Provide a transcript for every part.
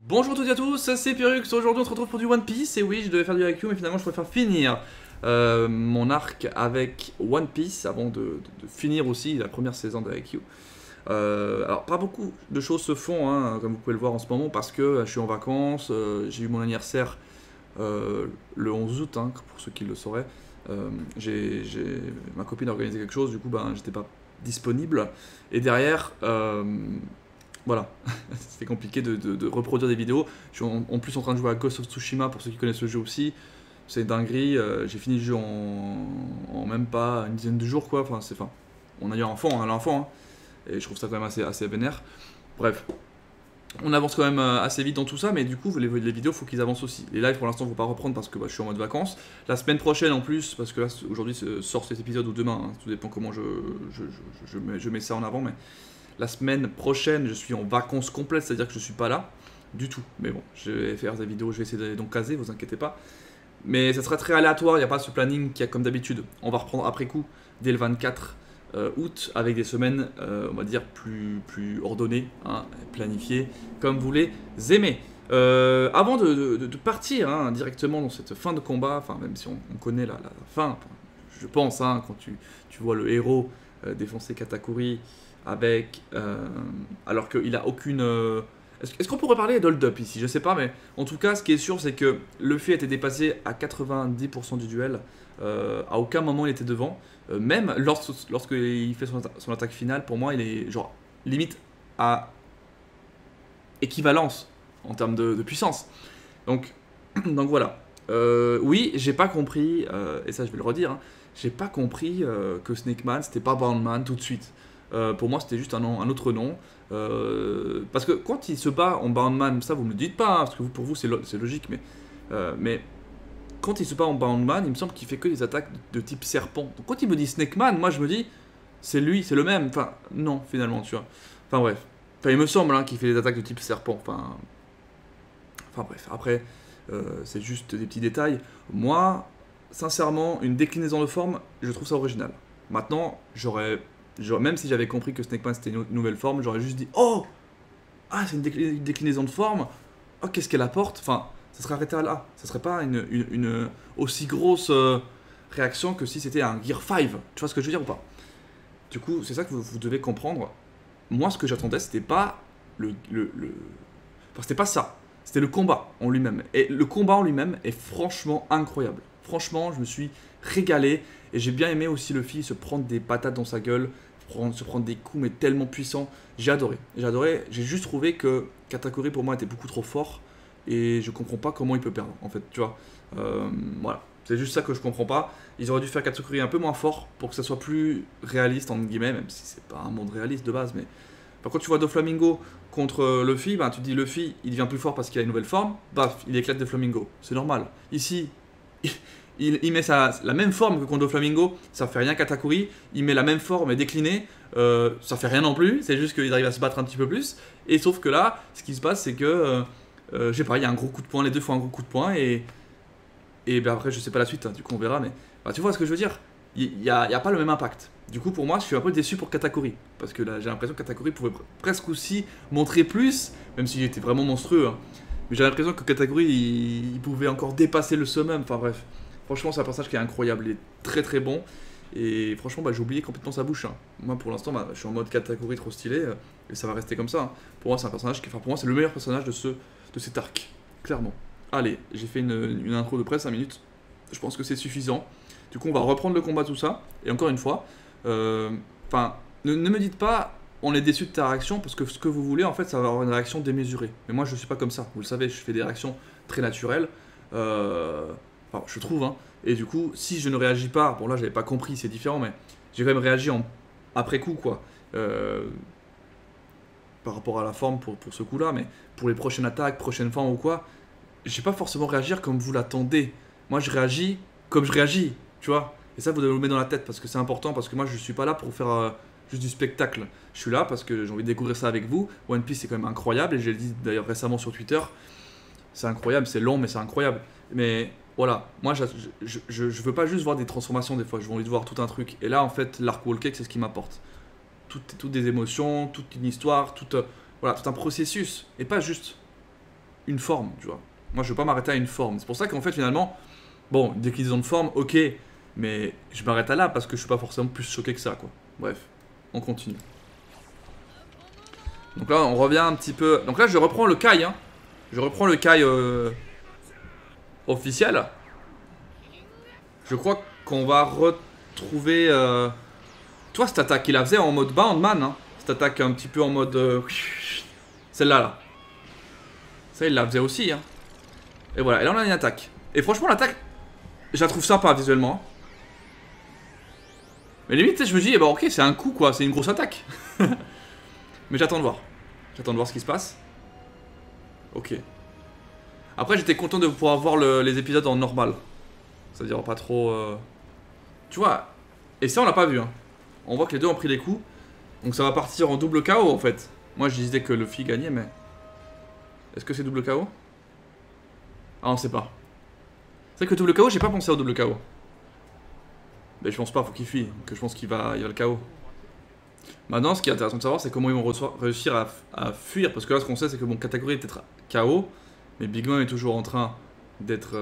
Bonjour à toutes et à tous, c'est Pyrrhux. Aujourd'hui on se retrouve pour du One Piece. Et oui, je devais faire du IQ, mais finalement je préfère finir mon arc avec One Piece avant de finir aussi la première saison de IQ. Alors pas beaucoup de choses se font, hein, comme vous pouvez le voir en ce moment, parce que je suis en vacances, j'ai eu mon anniversaire le 11 août, hein, pour ceux qui le sauraient. Ma copine a organisé quelque chose, du coup ben, j'étais pas disponible. Et derrière, voilà, c'était compliqué de reproduire des vidéos. Je suis en plus en train de jouer à Ghost of Tsushima pour ceux qui connaissent le jeu aussi. C'est une dinguerie, j'ai fini le jeu en même pas une dizaine de jours quoi. Enfin, on a eu un enfant, on a un enfant, hein, et je trouve ça quand même assez vénère. Bref, on avance quand même assez vite dans tout ça, mais du coup les vidéos faut qu'ils avancent aussi. Les lives pour l'instant faut pas reprendre parce que bah, je suis en mode vacances. La semaine prochaine en plus, parce que là aujourd'hui sort cet épisode ou demain, hein, tout dépend comment je mets ça en avant, mais la semaine prochaine, je suis en vacances complètes, c'est-à-dire que je suis pas là du tout. Mais bon, je vais faire des vidéos, je vais essayer de donc caser, vous inquiétez pas. Mais ça sera très aléatoire, il n'y a pas ce planning qu'il y a comme d'habitude. On va reprendre après coup, dès le 24 août, avec des semaines, on va dire, plus ordonnées, hein, planifiées, comme vous les aimez. Avant de partir hein, directement dans cette fin de combat, enfin même si on connaît la fin, je pense, hein, quand tu vois le héros défoncer Katakuri, avec alors qu'il a aucune est-ce qu'on pourrait parler d'hold-up ici, je sais pas, mais en tout cas ce qui est sûr c'est que Luffy a été dépassé à 90% du duel, à aucun moment il était devant, même lorsqu'il fait son attaque finale, pour moi il est genre limite à équivalence en termes de puissance, donc, donc voilà. Oui, j'ai pas compris, et ça je vais le redire, hein, j'ai pas compris que Snake Man c'était pas Boundman tout de suite. Pour moi, c'était juste un autre nom. Parce que quand il se bat en Boundman, ça vous me le dites pas, hein, parce que pour vous c'est logique, mais quand il se bat en Boundman, il me semble qu'il fait que des attaques de type serpent. Donc quand il me dit Snake Man, moi je me dis, c'est lui, c'est le même. Enfin, non, finalement, tu vois. Enfin bref. Enfin, il me semble hein, qu'il fait des attaques de type serpent. Enfin bref, après, c'est juste des petits détails. Moi, sincèrement, une déclinaison de forme, je trouve ça original. Maintenant, même si j'avais compris que Snake Man c'était une nouvelle forme, j'aurais juste dit oh, ah c'est une déclinaison de forme, oh qu'est-ce qu'elle apporte, enfin ça serait arrêté à là, ça serait pas une aussi grosse réaction que si c'était un Gear 5, tu vois ce que je veux dire ou pas. Du coup c'est ça que vous devez comprendre, moi ce que j'attendais c'était pas enfin c'était pas ça, c'était le combat en lui-même, et le combat en lui-même est franchement incroyable, franchement je me suis régalé, et j'ai bien aimé aussi Luffy se prendre des patates dans sa gueule, se prendre des coups mais tellement puissants. J'ai adoré. J'ai juste trouvé que Katakuri pour moi était beaucoup trop fort et je comprends pas comment il peut perdre en fait, tu vois. Voilà, c'est juste ça que je comprends pas. Ils auraient dû faire Katakuri un peu moins fort pour que ça soit plus réaliste entre guillemets, même si c'est pas un monde réaliste de base, mais par contre tu vois Doflamingo contre Luffy, ben, tu te dis Luffy il devient plus fort parce qu'il a une nouvelle forme, baf, il éclate Doflamingo, c'est normal. Ici, il met la même forme que contre Doflamingo, ça fait rien Katakuri, il met la même forme mais déclinée, ça fait rien non plus, c'est juste qu'il arrive à se battre un petit peu plus, et sauf que là, ce qui se passe c'est que, je sais pas, il y a un gros coup de poing, les deux font un gros coup de poing, et ben après je sais pas la suite, hein, du coup on verra, mais bah, tu vois ce que je veux dire, il y a pas le même impact. Du coup pour moi je suis un peu déçu pour Katakuri, parce que là j'ai l'impression que Katakuri pouvait presque aussi montrer plus, même s'il était vraiment monstrueux, hein. Mais j'ai l'impression que Katakuri il pouvait encore dépasser le summum, enfin bref. Franchement, c'est un personnage qui est incroyable, il est très très bon. Et franchement, bah, j'ai oublié complètement sa bouche, hein. Moi pour l'instant, bah, je suis en mode Katakuri trop stylé, et ça va rester comme ça, hein. Pour moi, c'est un personnage qui, enfin, pour moi, c'est le meilleur personnage de cet arc, clairement. Allez, j'ai fait une intro de près 5 minutes, je pense que c'est suffisant. Du coup, on va reprendre le combat, tout ça. Et encore une fois, enfin, ne me dites pas on est déçu de ta réaction, parce que ce que vous voulez, en fait, ça va avoir une réaction démesurée. Mais moi, je suis pas comme ça, vous le savez, je fais des réactions très naturelles. Enfin, je trouve, hein. Et du coup, si je ne réagis pas, bon là j'avais pas compris, c'est différent, mais j'ai quand même réagi après coup, quoi. Par rapport à la forme pour ce coup-là, mais pour les prochaines attaques, prochaines formes ou quoi, j'ai pas forcément réagir comme vous l'attendez. Moi je réagis comme je réagis, tu vois. Et ça, vous devez le mettre dans la tête parce que c'est important, parce que moi je suis pas là pour faire juste du spectacle. Je suis là parce que j'ai envie de découvrir ça avec vous. One Piece c'est quand même incroyable, et j'ai dit d'ailleurs récemment sur Twitter, c'est incroyable, c'est long mais c'est incroyable. Mais voilà, moi je veux pas juste voir des transformations des fois, je veux envie de voir tout un truc. Et là en fait, l'arc Wall Cake c'est ce qui m'apporte. Toutes des émotions, toute une histoire, voilà, tout un processus. Et pas juste une forme, tu vois. Moi, je veux pas m'arrêter à une forme. C'est pour ça qu'en fait, finalement, bon, déclinaison de forme, ok, mais je m'arrête à là parce que je suis pas forcément plus choqué que ça, quoi. Bref, on continue. Donc là, on revient un petit peu... Donc là, je reprends le Kai, hein. Je reprends le Kai officiel. Je crois qu'on va retrouver... Toi, cette attaque, il la faisait en mode Boundman, hein. Cette attaque un petit peu en mode... Celle-là, là. Ça, il la faisait aussi, hein. Et voilà, et là, on a une attaque. Et franchement, l'attaque, je la trouve sympa visuellement. Mais limite, je me dis, eh ben, ok, c'est un coup, quoi. C'est une grosse attaque. Mais j'attends de voir. J'attends de voir ce qui se passe. Ok. Après, j'étais content de pouvoir voir les épisodes en normal. C'est-à-dire pas trop... Tu vois. Et ça, on l'a pas vu, hein. On voit que les deux ont pris des coups. Donc ça va partir en double KO, en fait. Moi, je disais que Luffy gagnait, mais... Est-ce que c'est double KO? Ah, on sait pas. C'est vrai que double KO, j'ai pas pensé au double KO. Mais je pense pas, faut qu'il fuit. Que je pense qu'il va le KO. Maintenant, ce qui est intéressant de savoir, c'est comment ils vont réussir à fuir. Parce que là, ce qu'on sait, c'est que bon, Katakuri est peut-être KO. Mais Big Mom est toujours en train d'être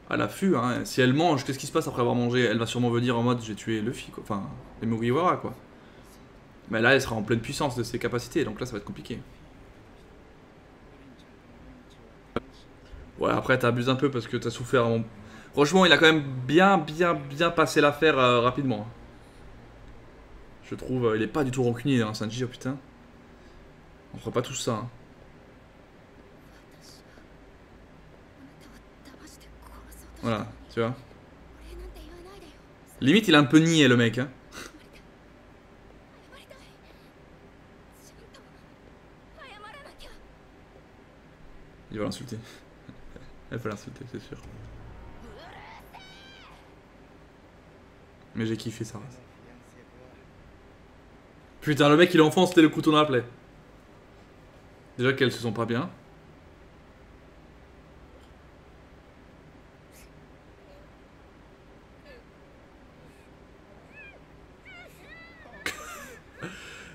à l'affût. Hein. Si elle mange, qu'est-ce qui se passe après avoir mangé? Elle va sûrement venir en mode j'ai tué Luffy, quoi. Enfin, les Mugiwara, quoi. Mais là, elle sera en pleine puissance de ses capacités. Donc là, ça va être compliqué. Ouais, après, t'abuses un peu parce que t'as souffert. Franchement, il a quand même bien passé l'affaire rapidement. Je trouve, il est pas du tout rancunier, hein, Sanji, oh putain. On fera pas tout ça. Hein. Voilà, tu vois. Limite, il a un peu nié, le mec. Hein. Il va l'insulter. Elle va l'insulter, c'est sûr. Mais j'ai kiffé sa race. Putain, le mec il enfonce le couteau dans la plaie. Déjà qu'elles se sont pas bien.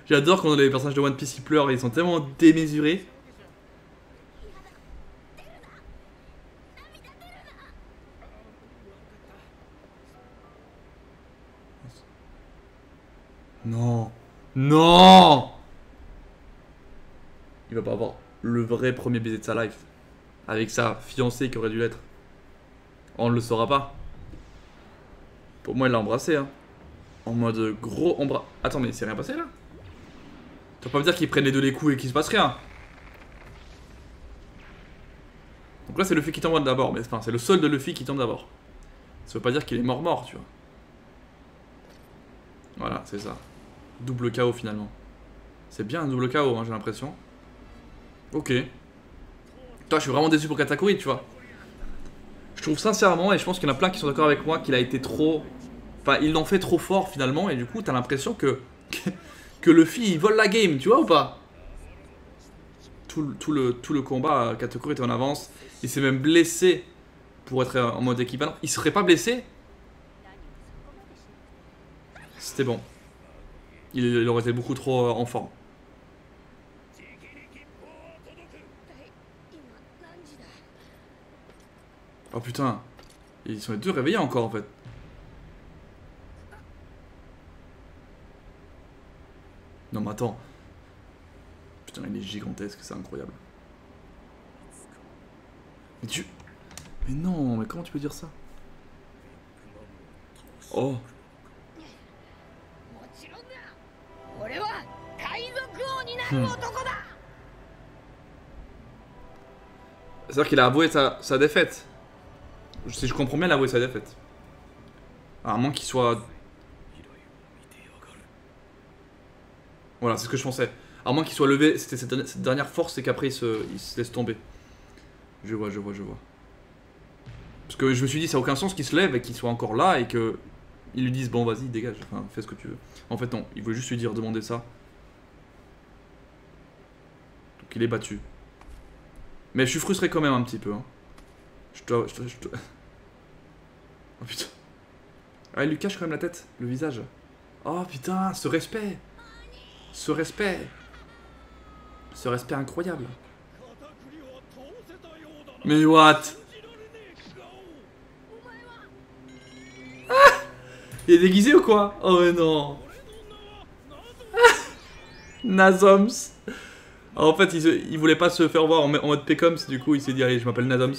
J'adore quand les personnages de One Piece ils pleurent, ils sont tellement démesurés. Non. Non. Il va pas avoir le vrai premier baiser de sa life. Avec sa fiancée qui aurait dû l'être. On ne le saura pas. Pour moi, elle l'a embrassé. Hein. En mode gros embras. Attends, mais c'est rien passé là? Tu vas pas me dire qu'ils prennent les deux les coups et qu'il se passe rien? Donc là, c'est Luffy qui tombe d'abord. Mais enfin, c'est le seul de Luffy qui tombe d'abord. Ça veut pas dire qu'il est mort, tu vois. Voilà, c'est ça. Double KO finalement. C'est bien un double KO, hein, j'ai l'impression. Ok. Toi, je suis vraiment déçu pour Katakuri, tu vois. Je trouve sincèrement, et je pense qu'il y en a plein qui sont d'accord avec moi, qu'il a été trop... Enfin, ils l'ont fait trop fort finalement, et du coup, t'as l'impression que... que Luffy, il vole la game, tu vois ou pas? Tout le combat, Katakuri était en avance. Il s'est même blessé pour être en mode équipe. Il serait pas blessé? C'était bon. Il aurait été beaucoup trop en forme. Oh putain. Ils sont les deux réveillés encore en fait. Non mais attends. Putain il est gigantesque, c'est incroyable. Mais tu... Mais non, mais comment tu peux dire ça? Oh. C'est-à-dire qu'il a avoué sa défaite. Si je comprends bien, il a avoué sa défaite. À moins qu'il soit... Voilà, c'est ce que je pensais. À moins qu'il soit levé, c'était cette dernière force et qu'après il se laisse tomber. Je vois. Parce que je me suis dit, ça n'a aucun sens qu'il se lève et qu'il soit encore là et que ils lui disent, bon vas-y, dégage, enfin, fais ce que tu veux. En fait non, il voulait juste lui dire, demander ça. Donc il est battu. Mais je suis frustré quand même un petit peu. Hein. Je dois... Oh putain. Ah, il lui cache quand même la tête, le visage. Oh putain, ce respect. Ce respect incroyable. Mais what? Ah, il est déguisé ou quoi? Oh mais non. Nazoms. Alors, en fait, il voulait pas se faire voir en mode Pécoms, du coup il s'est dit allez je m'appelle Nazoms.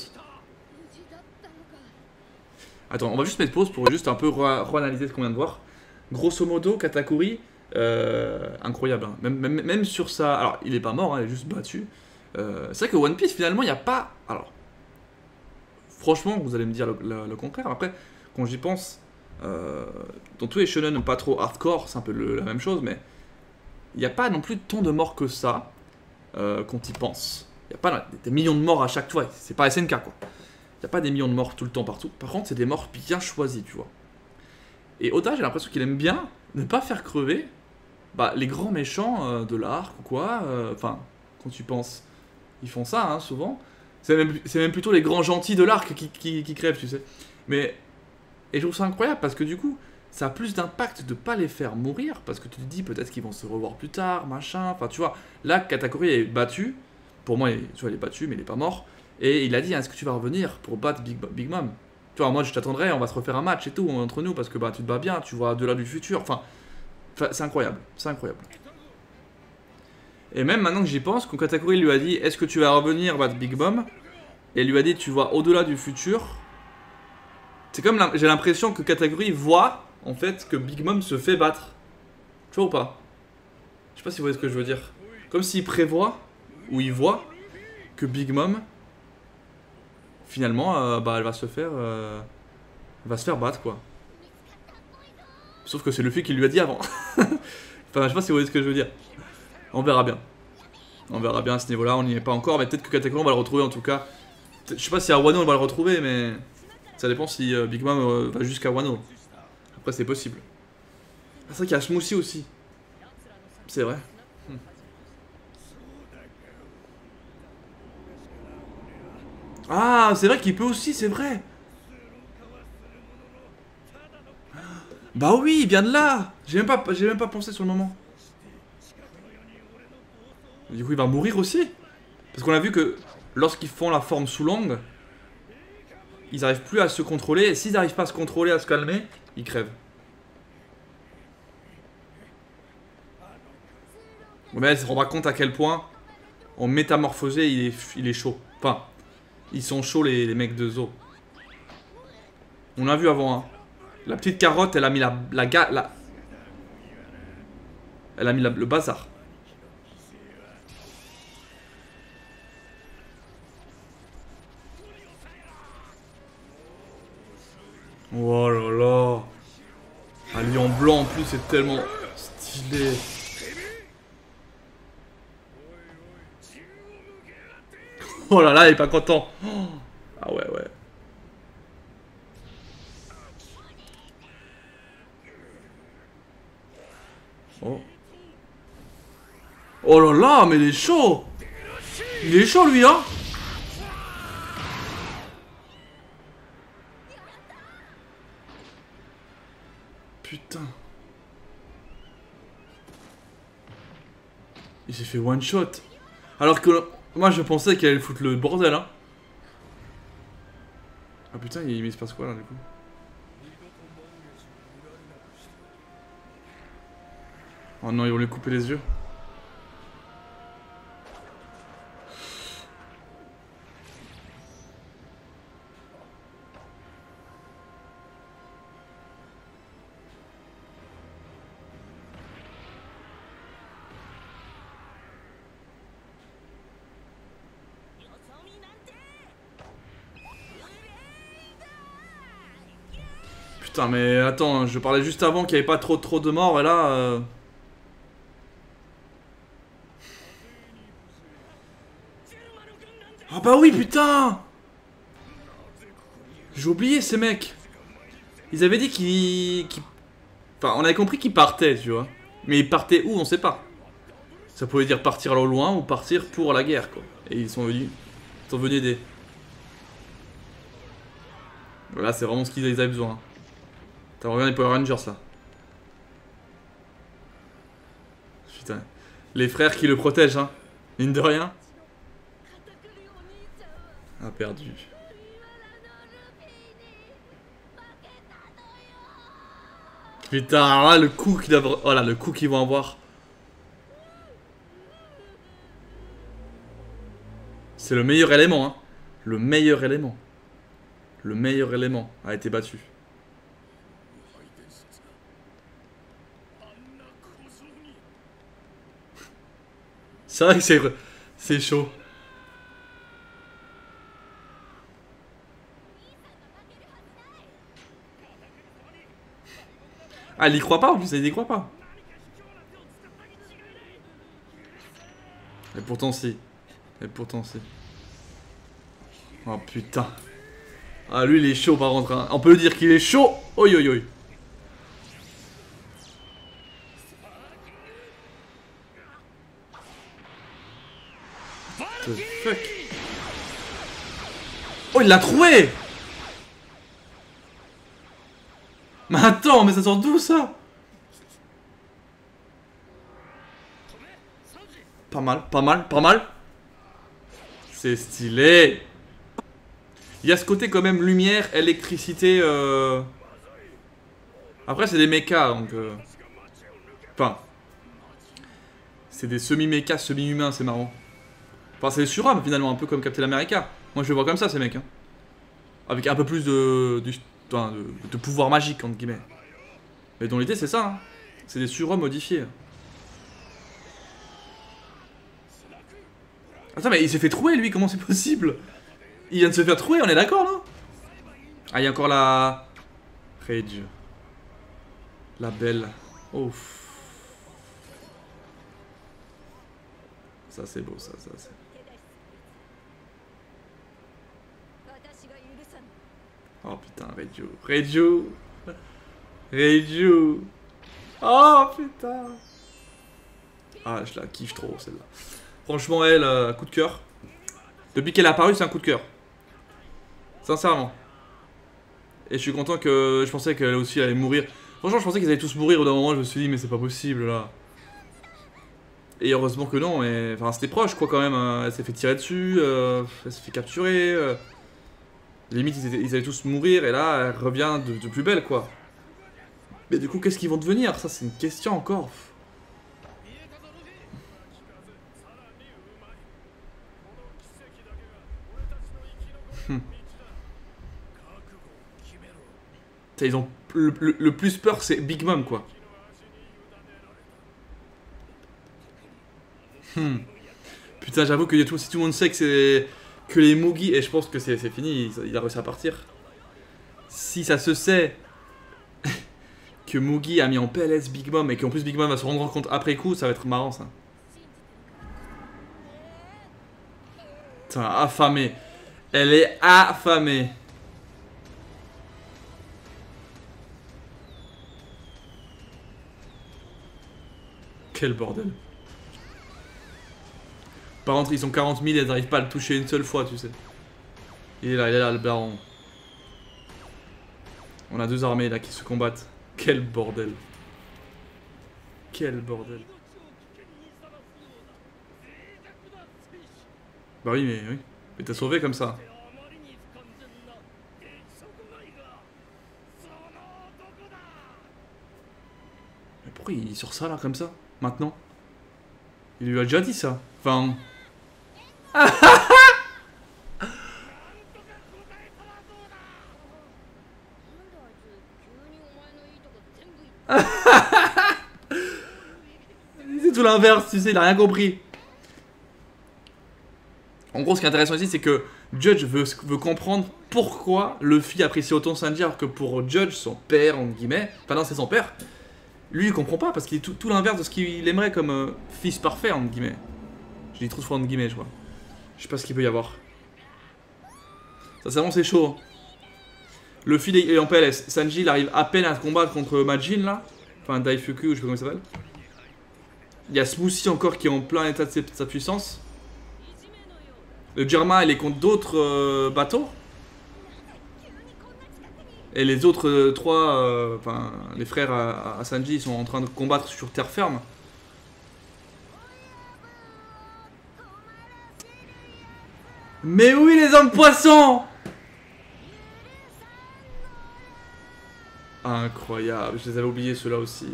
Attends, on va juste mettre pause pour juste un peu re-analyser ce qu'on vient de voir. Grosso modo, Katakuri, incroyable. Hein. Même sur ça. Alors, il est pas mort, hein, il est juste battu. C'est vrai que One Piece, finalement, il n'y a pas. Alors, franchement, vous allez me dire le contraire. Après, quand j'y pense, dans tous les shonen pas trop hardcore, c'est un peu la même chose, mais il n'y a pas non plus tant de morts que ça quand y pense. Il n'y a pas des millions de morts à chaque fois. C'est pas SNK, quoi. Il n'y a pas des millions de morts tout le temps partout. Par contre, c'est des morts bien choisis, tu vois. Et Oda, j'ai l'impression qu'il aime bien ne pas faire crever les grands méchants de l'arc ou quoi. Enfin, quand tu penses, ils font ça, hein, souvent. C'est même plutôt les grands gentils de l'arc qui crèvent, tu sais. Mais, et je trouve ça incroyable parce que du coup, ça a plus d'impact de pas les faire mourir parce que tu te dis peut-être qu'ils vont se revoir plus tard, machin. Enfin, tu vois, là, Katakuri est battu. Pour moi, tu vois, il est battu, mais il est pas mort. Et il a dit, est-ce que tu vas revenir pour battre Big Mom? Tu vois, moi je t'attendrai, on va se refaire un match et tout entre nous parce que tu te bats bien, tu vois de là du futur. Enfin c'est incroyable, c'est incroyable. Et même maintenant que j'y pense, quand Katakuri lui a dit, est-ce que tu vas revenir battre Big Mom? Et il lui a dit, tu vois au-delà du futur. C'est comme, j'ai l'impression que Katakuri voit en fait que Big Mom se fait battre. Tu vois ou pas? Je sais pas si vous voyez ce que je veux dire. Comme s'il prévoit, ou il voit, que Big Mom finalement, elle va se faire battre, quoi. Sauf que c'est Luffy qui lui a dit avant. Enfin, je sais pas si vous voyez ce que je veux dire. On verra bien. On verra bien à ce niveau-là, on n'y est pas encore, mais peut-être que Katakuri, on va le retrouver en tout cas. Je sais pas si à Wano, on va le retrouver, mais ça dépend si Big Mom va jusqu'à Wano. Après, c'est possible. Ah, c'est vrai qu'il y a Smoothie aussi. C'est vrai. Ah, c'est vrai qu'il peut aussi, c'est vrai. Bah oui, il vient de là. J'ai même pas pensé sur le moment. Du coup, il va mourir aussi. Parce qu'on a vu que lorsqu'ils font la forme sous l'angle, ils n'arrivent plus à se contrôler. Et s'ils n'arrivent pas à se contrôler, à se calmer, ils crèvent. Mais elle se rend pas compte à quel point, en métamorphosé, il est chaud. Enfin, ils sont chauds les mecs de Zo. On a vu avant, hein. La petite carotte, elle a mis elle a mis le bazar. Oh là là. Un lion blanc en plus, c'est tellement stylé. Oh là là, il est pas content. Oh. Ah ouais, ouais. Oh. Oh là là, mais il est chaud. Il est chaud lui, hein. Putain. Il s'est fait one shot. Alors que moi je pensais qu'elle allait foutre le bordel, hein. Ah putain, il se passe quoi là du coup? Oh non, ils vont lui couper les yeux. Putain, mais attends, je parlais juste avant qu'il n'y avait pas trop de morts et là. Ah bah oui, putain. J'ai oublié ces mecs. Ils avaient dit Enfin, on avait compris qu'ils partaient, tu vois. Mais ils partaient où, on sait pas. Ça pouvait dire partir au loin ou partir pour la guerre, quoi. Et ils sont venus aider. Voilà, c'est vraiment ce qu'ils avaient besoin. T'as regardé les Power Rangers, là. Putain. Les frères qui le protègent, hein. Mine de rien. A perdu. Putain, alors là, le coup qu'ils doivent... Voilà, le coup qu'ils vont avoir. C'est le meilleur élément, hein. Le meilleur élément. Le meilleur élément a été battu. C'est vrai que c'est chaud. Ah, elle y croit pas en plus, elle y croit pas. Et pourtant si. Et pourtant si. Oh putain. Ah lui il est chaud par contre, hein. On peut dire qu'il est chaud. Oi oi oi. What the fuck. Oh il l'a trouvé. Mais attends, mais ça sort d'où ça? Pas mal, pas mal, pas mal. C'est stylé. Il y a ce côté quand même lumière, électricité. Après c'est des mechas donc. Enfin. C'est des semi-mechas, semi-humains, c'est marrant. Enfin c'est des surhommes finalement, un peu comme Captain America. Moi je le vois comme ça ces mecs. Hein. Avec un peu plus de pouvoir magique entre guillemets. Mais dans l'idée c'est ça. Hein. C'est des surhommes modifiés. Attends mais il s'est fait trouer lui, comment c'est possible? Il vient de se faire trouer, on est d'accord non? Ah il y a encore la... Rage. La belle. Ouf. Ça c'est beau ça c'est... Oh putain, Reiju. Reiju. Reiju. Oh putain. Ah je la kiffe trop celle-là. Franchement elle, coup de cœur. Depuis qu'elle est apparue c'est un coup de cœur. Sincèrement. Et je suis content que... Je pensais qu'elle aussi allait mourir. Franchement je pensais qu'ils allaient tous mourir au d'un moment, je me suis dit mais c'est pas possible là. Et heureusement que non, mais... Enfin c'était proche quoi quand même, elle s'est fait tirer dessus, elle s'est fait capturer. Limite ils allaient tous mourir et là elle revient de plus belle quoi. Mais du coup qu'est-ce qu'ils vont devenir? Ça c'est une question encore. Ils ont le plus peur c'est Big Mom quoi. Putain j'avoue que si tout le monde sait que c'est que les Mugi, et je pense que c'est fini, il a réussi à partir. Si ça se sait que Mugi a mis en PLS Big Mom et qu'en plus Big Mom va se rendre compte après coup, ça va être marrant ça. Putain, affamée. Elle est affamée. Quel bordel. Par contre, ils sont 40 000 et ils n'arrivent pas à le toucher une seule fois, tu sais. Il est là, le baron. On a deux armées là qui se combattent. Quel bordel. Quel bordel. Bah oui, mais oui. Mais t'as sauvé comme ça. Mais pourquoi il sort ça là comme ça? Maintenant? Il lui a déjà dit ça. Enfin... C'est tout l'inverse, tu sais, il a rien compris. En gros, ce qui est intéressant ici, c'est que Judge veut comprendre pourquoi Luffy apprécie autant Sanji, alors que pour Judge, son père, entre guillemets, enfin non, c'est son père, lui, il comprend pas, parce qu'il est tout l'inverse de ce qu'il aimerait comme fils parfait, entre guillemets. Je dis trop de fois entre guillemets, je crois. Je sais pas ce qu'il peut y avoir. Ça, c'est chaud. Hein. Luffy est en PLS. Sanji, il arrive à peine à se combattre contre Majin, là. Enfin, Daifuku, ou je sais pas comment il s'appelle. Il y a Smoothie encore qui est en plein état de sa puissance. Le Germa, il est contre d'autres bateaux. Et les autres trois, enfin, les frères à Sanji, ils sont en train de combattre sur terre ferme. Mais oui, les hommes poissons! Incroyable, je les avais oubliés ceux-là aussi.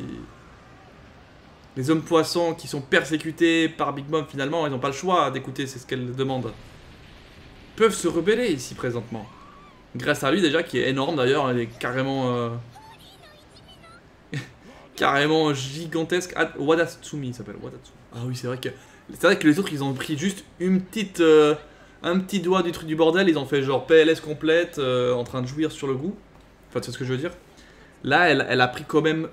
Les hommes poissons qui sont persécutés par Big Mom finalement, ils n'ont pas le choix d'écouter, c'est ce qu'elle demande. Ils peuvent se rebeller ici présentement. Grâce à lui déjà, qui est énorme d'ailleurs, il est carrément... carrément gigantesque. Wadatsumi il s'appelle, Wadatsumi. Ah oui, c'est vrai que les autres ils ont pris juste une petite... un petit doigt du truc du bordel, ils ont fait genre PLS complète, en train de jouir sur le goût. Enfin, tu sais ce que je veux dire. Là, elle a pris quand même,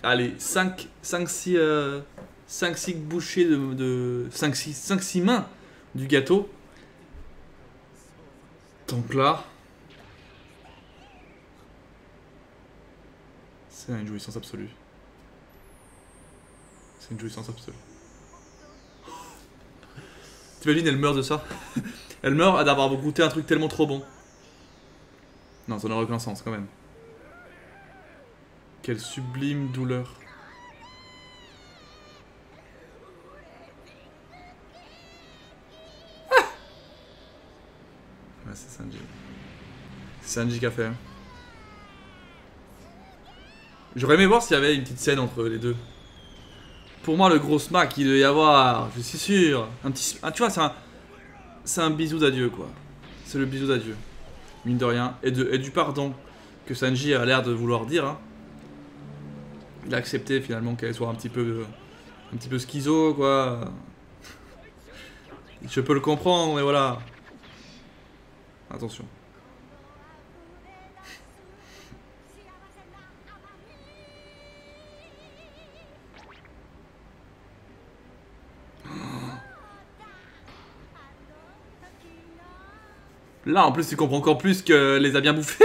allez, 5-6 bouchées de 5-6 mains du gâteau. Donc là, c'est une jouissance absolue. C'est une jouissance absolue. T'imagines, elle meurt de ça? Elle meurt d'avoir goûté un truc tellement trop bon. Non, ça n'a aucun sens quand même. Quelle sublime douleur. Ah, ouais, c'est Sanji. C'est Sanji qui a fait. Hein. J'aurais aimé voir s'il y avait une petite scène entre les deux. Pour moi, le gros smack, il devait y avoir, je suis sûr. Un petit. Tu vois, c'est un bisou d'adieu, quoi. C'est le bisou d'adieu. Mine de rien. Et du pardon que Sanji a l'air de vouloir dire. Hein. Il a accepté finalement qu'elle soit un petit peu schizo, quoi. Je peux le comprendre, mais voilà. Attention. Là, en plus, tu comprends encore plus qu'elle les a bien bouffés.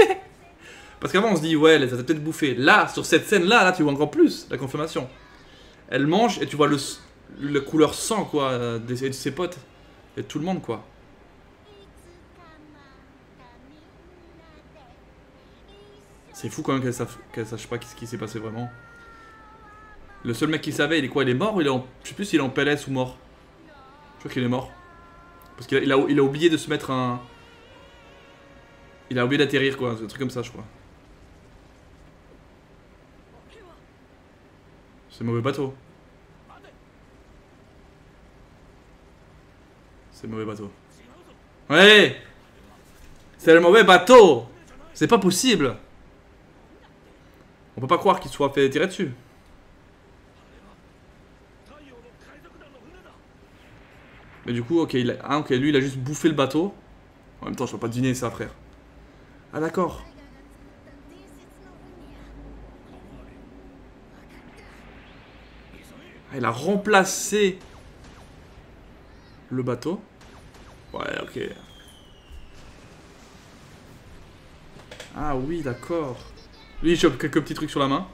Parce qu'avant, on se dit, ouais, elle les a peut-être bouffés. Là, sur cette scène-là, là, tu vois encore plus la confirmation. Elle mange et tu vois le couleur sang, quoi, de ses potes. Et de tout le monde, quoi. C'est fou quand même qu'elle sache pas ce qui s'est passé vraiment. Le seul mec qui savait, il est quoi? Il est mort ou il est en... Je sais plus s'il est en PLS ou mort. Je crois qu'il est mort. Parce qu'il a oublié de se mettre un... Il a oublié d'atterrir, quoi. Un truc comme ça, je crois. C'est mauvais bateau. C'est mauvais bateau. Ouais! C'est le mauvais bateau! C'est pas possible! On peut pas croire qu'il soit fait tirer dessus. Mais du coup, ok, ok, lui il a juste bouffé le bateau. En même temps, je peux pas deviner ça, frère. Ah d'accord. Ah, il a remplacé le bateau. Ouais, ok. Ah oui, d'accord. Lui, il chope quelques petits trucs sur la main.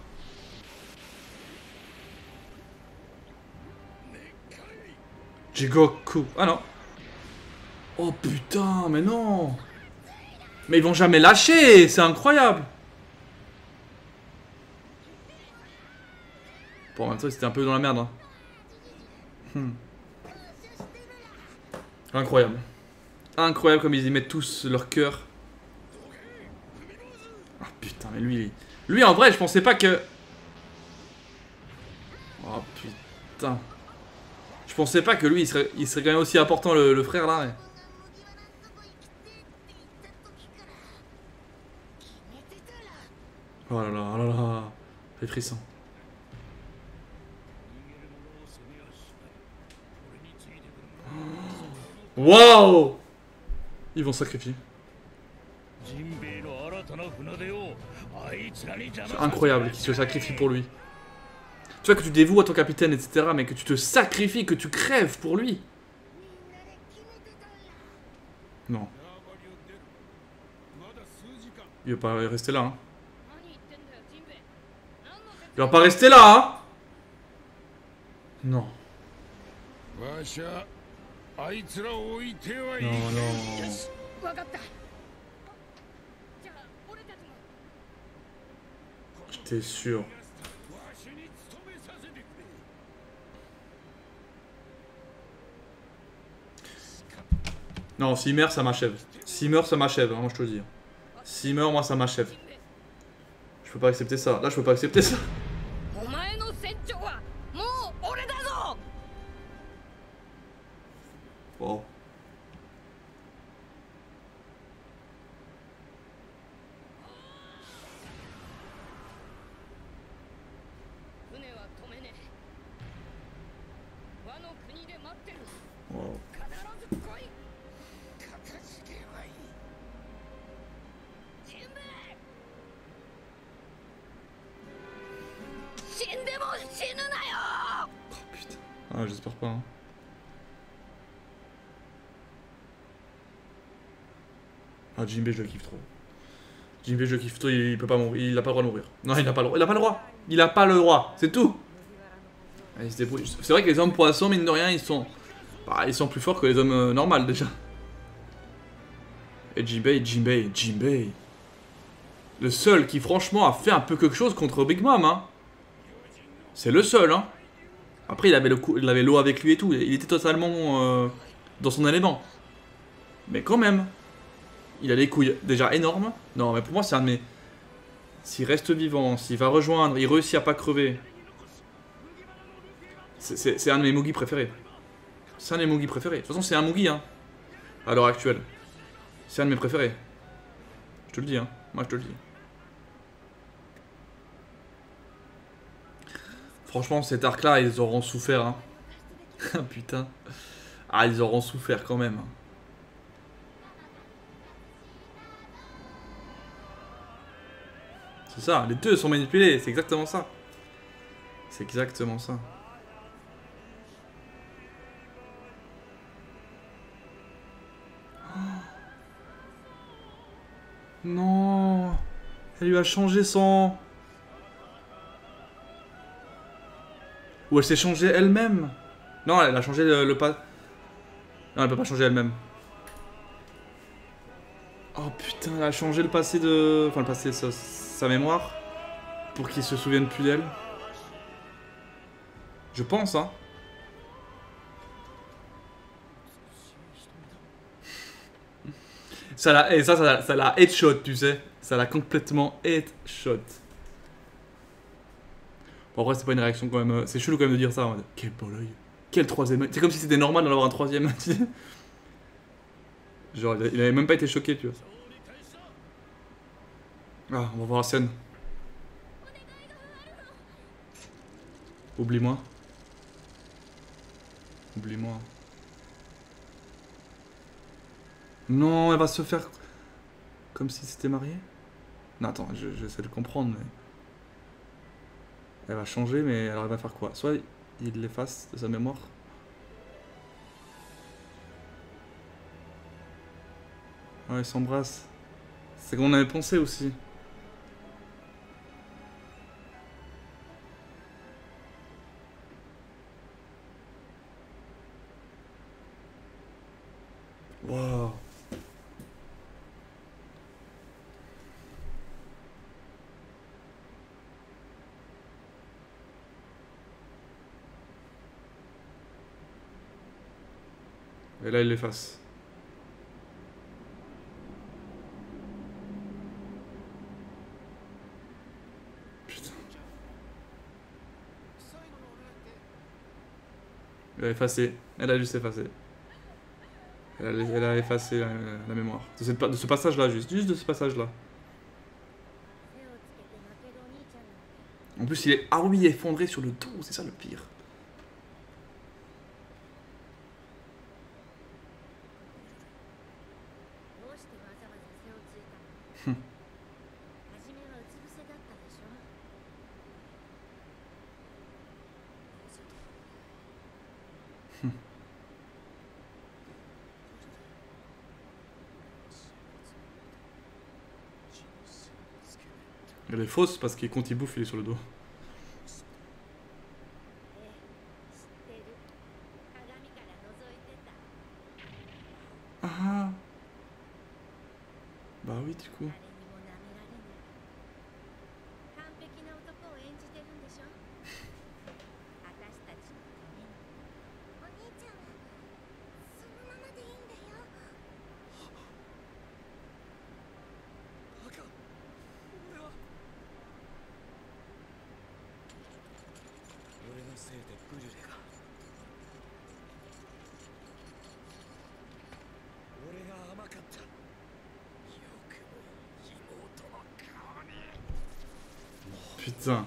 Jigoku. Ah non. Oh putain, mais non. Mais ils vont jamais lâcher, c'est incroyable. Bon, en même temps, c'était un peu dans la merde. Hein. Incroyable. Incroyable comme ils y mettent tous leur cœur. Ah putain, mais lui... Lui, en vrai, je pensais pas que... Oh putain. Je pensais pas que lui, il serait quand même aussi important, le frère, là. Ouais. Oh là là, oh là là. Les frissons. Waouh! Ils vont sacrifier. C'est incroyable qu'ils se sacrifient pour lui. Tu vois que tu dévoues à ton capitaine, etc. Mais que tu te sacrifies, que tu crèves pour lui. Non. Il va pas rester là, hein. Il va pas rester là, hein. Non. Non, non. J'étais sûr. Non, s'il meurt, ça m'achève. S'il meurt, ça m'achève, hein, moi je te le dis. S'il meurt, moi ça m'achève. Je peux pas accepter ça. Là, je peux pas accepter ça. Oh. Wow. Oh putain. Ah, j'espère pas. Hein. Ah, Jinbei, je le kiffe trop. Jinbei, je le kiffe trop, il peut pas mourir. Il a pas le droit de mourir. Non, il a pas le droit. Il a pas le droit. Il a pas le droit. C'est tout. C'est vrai que les hommes poissons, mine de rien, ils sont plus forts que les hommes normaux déjà. Et Jinbei. Le seul qui franchement a fait un peu quelque chose contre Big Mom, hein. C'est le seul, hein. Après, il avait l'eau avec lui et tout. Il était totalement dans son élément. Mais quand même, il a les couilles déjà énormes. Non, mais pour moi, c'est un de mes... S'il reste vivant, s'il va rejoindre, il réussit à pas crever. C'est un de mes Mugi préférés. C'est un de mes Mugi préférés. De toute façon, c'est un Mugi, hein. À l'heure actuelle. C'est un de mes préférés. Je te le dis, hein. Moi, je te le dis. Franchement, cet arc-là, ils auront souffert, hein. Putain. Ah, ils auront souffert quand même. C'est ça, les deux sont manipulés, c'est exactement ça. C'est exactement ça. Oh. Non. Elle lui a changé son... Ou elle s'est changée elle-même. Non, elle a changé le pas... Non, elle peut pas changer elle-même. Oh putain, elle a changé le passé de... Enfin, le passé, sa mémoire. Pour qu'il se souvienne plus d'elle. Je pense, hein. Et ça l'a headshot, tu sais. Ça l'a complètement headshot. Bon, après, c'est pas une réaction quand même... C'est chelou quand même de dire ça. En mode, quel beau l'œil. Quel troisième œil. C'est comme si c'était normal d'en avoir un troisième. Genre, il avait même pas été choqué, tu vois. Ah, on va voir la scène. Oublie-moi. Oublie-moi. Non, elle va se faire... Comme si c'était marié. Non, attends, j'essaie de comprendre, mais... Elle va changer, mais alors elle va faire quoi? Soit il l'efface de sa mémoire. Ouais, ils s'embrassent. C'est qu'on avait pensé aussi. Waouh. Et là, il l'efface. Putain. Elle a effacé. Elle a juste effacé. Elle a effacé la mémoire. De ce passage-là, juste de ce passage-là. En plus, il est... Ah oui, effondré sur le dos, c'est ça le pire. Elle est fausse parce qu'il compte il bouffe, il est sur le dos. Ah. Bah oui, du coup. putain.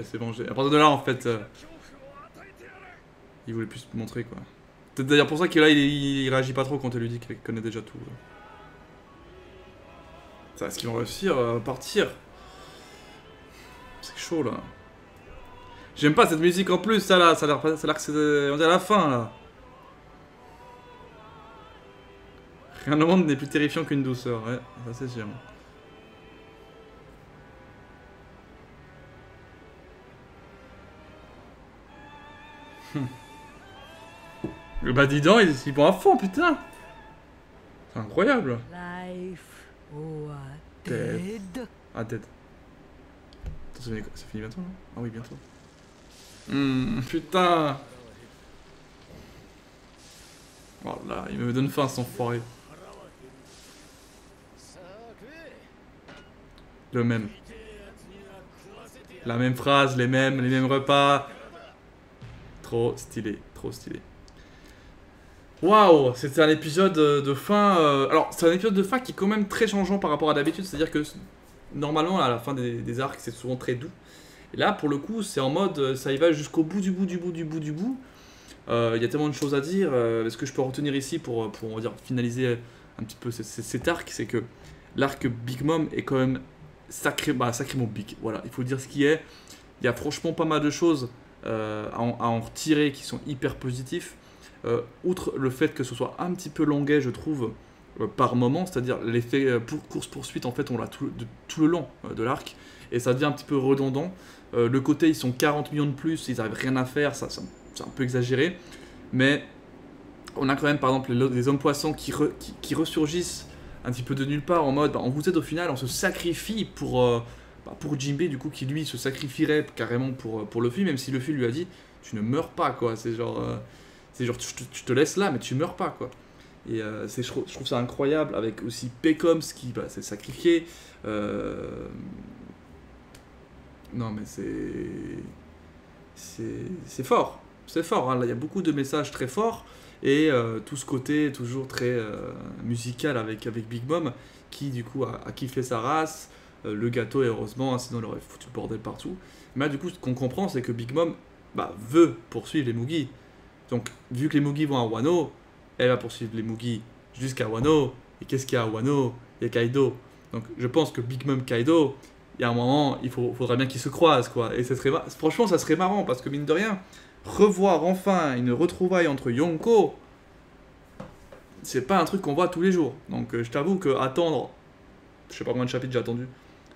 C'est vengé. À partir de là, en fait, il voulait plus se montrer, quoi. C'est d'ailleurs pour ça que là, il réagit pas trop quand elle lui dit qu'il connaît déjà tout. Ça, est-ce qu'ils vont réussir à partir? C'est chaud, là. J'aime pas cette musique en plus, ça, là. Ça a l'air que c'est... On dirait à la fin, là. Rien au monde n'est plus terrifiant qu'une douceur, ouais. Ça, c'est sûr. Bah dis donc, ils vont à fond, putain. C'est incroyable. Dead. Ah, dead. Attends, ça finit bientôt, non? Ah oui, bientôt. Putain. Oh là, il me donne faim, cet enfoiré. Le même. La même phrase, les mêmes repas. Trop stylé, trop stylé. Waouh, c'était un épisode de fin... Alors, c'est un épisode de fin qui est quand même très changeant par rapport à d'habitude. C'est-à-dire que, normalement, à la fin des arcs, c'est souvent très doux. Et là, pour le coup, c'est en mode, ça y va jusqu'au bout du bout. Il y a tellement de choses à dire. Ce que je peux retenir ici pour on va dire, finaliser un petit peu cet arc, c'est que l'arc Big Mom est quand même sacrément big. Voilà, il faut dire ce qui est. Il y a franchement pas mal de choses à en retirer qui sont hyper positifs. Outre le fait que ce soit un petit peu longuet, je trouve, par moment, c'est-à-dire l'effet course-poursuite, en fait, on l'a tout le long de l'arc, et ça devient un petit peu redondant. Le côté, ils sont 40 millions de plus, ils n'arrivent rien à faire, c'est un peu exagéré, mais on a quand même, par exemple, les hommes poissons qui ressurgissent un petit peu de nulle part, en mode, on vous aide au final, on se sacrifie pour Jinbei, du coup, qui lui se sacrifierait carrément pour Luffy, même si Luffy lui a dit, tu ne meurs pas, quoi, c'est genre... tu te laisses là, mais tu meurs pas, quoi. Et je trouve ça incroyable, avec aussi Pecoms qui s'est sacrifié. Non, mais c'est fort. C'est fort, hein. Là, il y a beaucoup de messages très forts. Et tout ce côté toujours très musical avec Big Mom, qui du coup a kiffé sa race. Le gâteau, heureusement, hein, sinon il aurait foutu le bordel partout. Mais là, du coup, ce qu'on comprend, c'est que Big Mom veut poursuivre les Mugi. Donc, vu que les Mugi vont à Wano, elle va poursuivre les Mugi jusqu'à Wano. Et qu'est-ce qu'il y a à Wano? Il y a Kaido. Donc, je pense que Big Mom Kaido, il y a un moment, faudrait bien qu'ils se croisent, quoi. Et franchement, ça serait marrant, parce que mine de rien, revoir enfin une retrouvaille entre Yonko, c'est pas un truc qu'on voit tous les jours. Donc, je t'avoue que attendre, je sais pas combien de chapitres j'ai attendu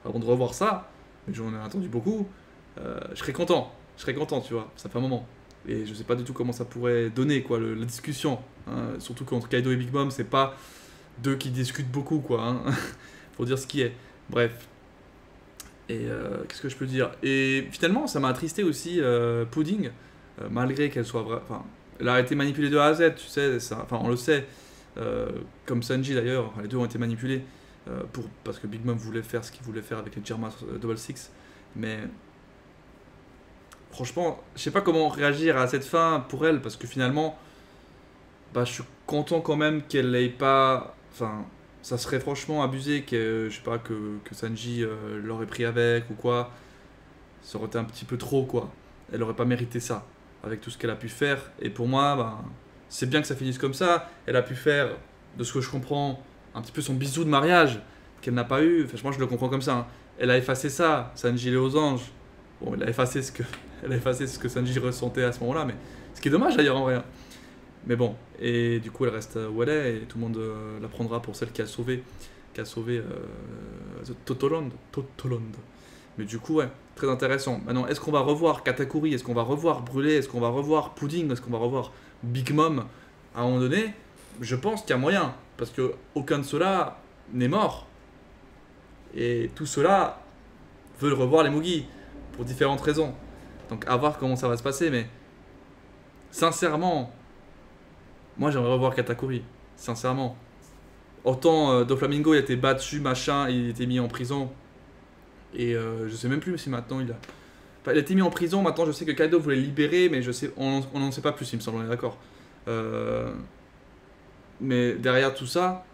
avant de revoir ça, mais j'en ai attendu beaucoup, je serais content. Je serais content, tu vois, ça fait un moment. Et je sais pas du tout comment ça pourrait donner, quoi, la discussion. Hein. Surtout qu'entre Kaido et Big Mom, c'est pas deux qui discutent beaucoup, quoi. Hein. Faut dire ce qui est. Bref. Et qu'est-ce que je peux dire? Et finalement, ça m'a attristé aussi Pudding, malgré qu'elle soit enfin, elle a été manipulée de A à Z, tu sais, enfin, on le sait. Comme Sanji d'ailleurs, les deux ont été manipulés parce que Big Mom voulait faire ce qu'il voulait faire avec les Germa Double Six. Mais franchement, je sais pas comment réagir à cette fin pour elle, parce que finalement, je suis content quand même qu'elle n'ait pas... Enfin, ça serait franchement abusé que, je sais pas, que Sanji l'aurait pris avec ou quoi. Ça aurait été un petit peu trop, quoi. Elle aurait pas mérité ça, avec tout ce qu'elle a pu faire. Et pour moi, c'est bien que ça finisse comme ça. Elle a pu faire, de ce que je comprends, un petit peu son bisou de mariage, qu'elle n'a pas eu. Enfin, moi, je le comprends comme ça. Hein. Elle a effacé ça, Sanji les aux anges. Bon, elle a effacé ce que Sanji ressentait à ce moment-là, mais ce qui est dommage d'ailleurs en vrai. Mais bon, et du coup elle reste où elle est, et tout le monde la prendra pour celle qui a sauvé Totoland. Mais du coup, ouais, très intéressant. Maintenant, est-ce qu'on va revoir Katakuri? Est-ce qu'on va revoir Brûlé? Est-ce qu'on va revoir Pudding? Est-ce qu'on va revoir Big Mom? À un moment donné, je pense qu'il y a moyen, parce que aucun de ceux-là n'est mort. Et tout cela veulent revoir les Mugi, pour différentes raisons. Donc à voir comment ça va se passer, mais sincèrement, moi j'aimerais revoir Katakuri, sincèrement. Autant Doflamingo il a été battu, machin, il a été mis en prison, et je sais même plus si maintenant il a... Enfin, il a été mis en prison, maintenant je sais que Kaido voulait le libérer, mais on n'en sait pas plus, il me semble, on est d'accord. Mais derrière tout ça,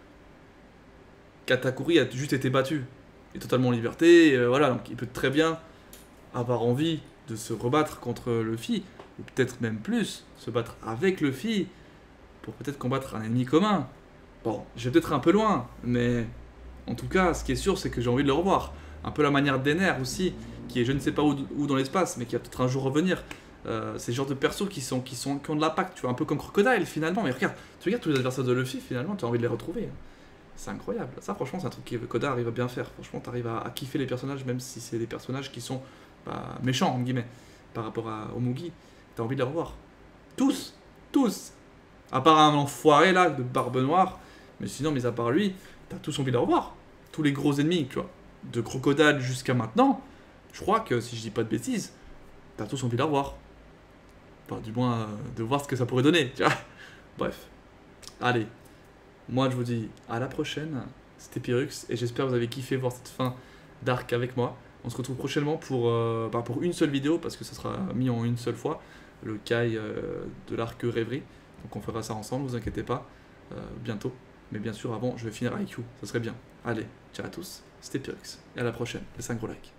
Katakuri a juste été battu. Il est totalement en liberté, voilà, donc il peut très bien avoir envie de se rebattre contre Luffy, ou peut-être même plus, se battre avec Luffy, pour peut-être combattre un ennemi commun. Bon, je vais peut-être un peu loin, mais en tout cas, ce qui est sûr, c'est que j'ai envie de le revoir. Un peu la manière d'Ener aussi, qui est je ne sais pas où dans l'espace, mais qui va peut-être un jour revenir. C'est le genre de persos qui ont de l'impact, tu vois, un peu comme Crocodile finalement. Mais regarde, tu regardes tous les adversaires de Luffy, finalement, tu as envie de les retrouver. C'est incroyable. Ça, franchement, c'est un truc que Koda arrive à bien faire. Franchement, tu arrives à kiffer les personnages, même si c'est des personnages qui sont méchants, entre guillemets, par rapport au Mugi. Tu as envie de les revoir. Tous, tous. À part un enfoiré là, de Barbe Noire. Mais sinon, mis à part lui, t'as tous envie de les revoir. Tous les gros ennemis, tu vois. De Crocodile jusqu'à maintenant, je crois que, si je dis pas de bêtises, t'as tous envie de les revoir. Enfin, du moins, de voir ce que ça pourrait donner, tu vois. Bref. Allez. Moi, je vous dis à la prochaine. C'était Pyrrhux, et j'espère que vous avez kiffé voir cette fin d'arc avec moi. On se retrouve prochainement pour une seule vidéo, parce que ça sera mis en une seule fois. Le Kai de l'arc Rêverie. Donc on fera ça ensemble, vous inquiétez pas. Bientôt. Mais bien sûr, avant, je vais finir IQ. Ça serait bien. Allez, ciao à tous. C'était Pyrrhux. Et à la prochaine. Les 5 gros likes.